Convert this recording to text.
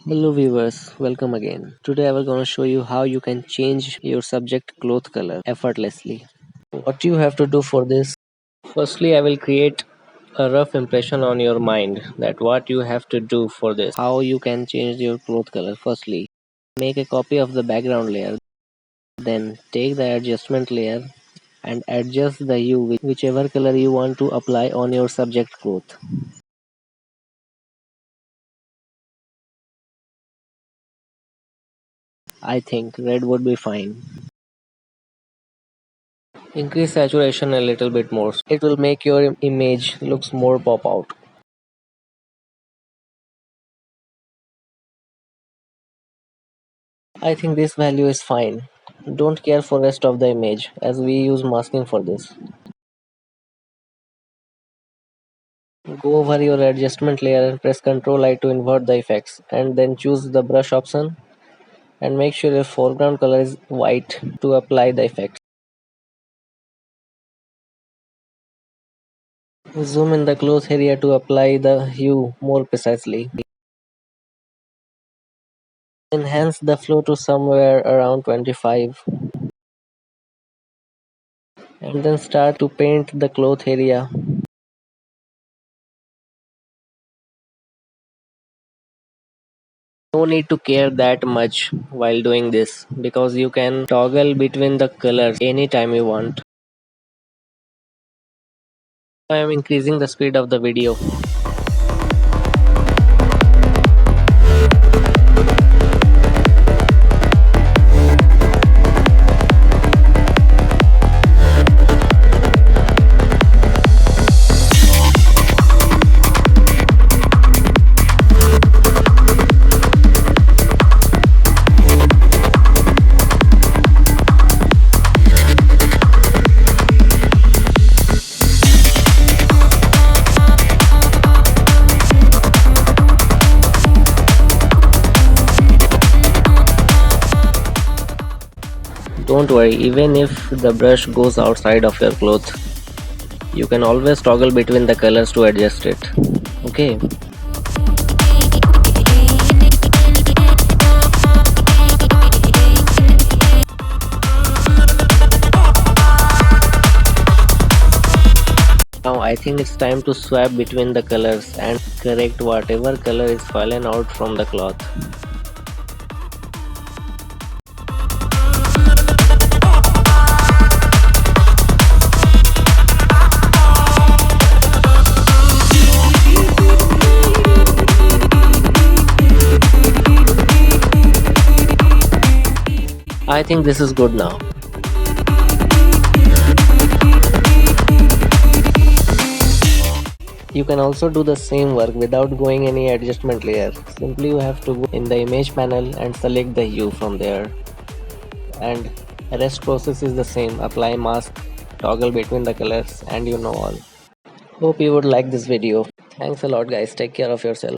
Hello viewers, welcome again. Today I will going to show you how you can change your subject cloth color effortlessly. What you have to do for this, firstly I will create a rough impression on your mind that what you have to do for this, how you can change your cloth color. Firstly, make a copy of the background layer, then take the adjustment layer and adjust the hue with whichever color you want to apply on your subject cloth. I think red would be fine. Increase saturation a little bit more. It will make your image looks more pop out. I think this value is fine. Don't care for rest of the image as we use masking for this. Go over your adjustment layer and press Ctrl I to invert the effects and then choose the brush option and make sure your foreground color is white to apply the effects. Zoom in the close area to apply the hue more precisely. Enhance the flow to somewhere around 25 and then start to paint the cloth area. No need to care that much while doing this because you can toggle between the colors anytime you want. I am increasing the speed of the video. Don't worry, even if the brush goes outside of your cloth, you can always toggle between the colors to adjust it. Okay. Now I think it's time to swap between the colors and correct whatever color is fallen out from the cloth. I think this is good now. You can also do the same work without going any adjustment layer. Simply you have to go in the image panel and select the hue from there. And rest process is the same. Apply mask, toggle between the colors and you know all. Hope you would like this video. Thanks a lot guys. Take care of yourself.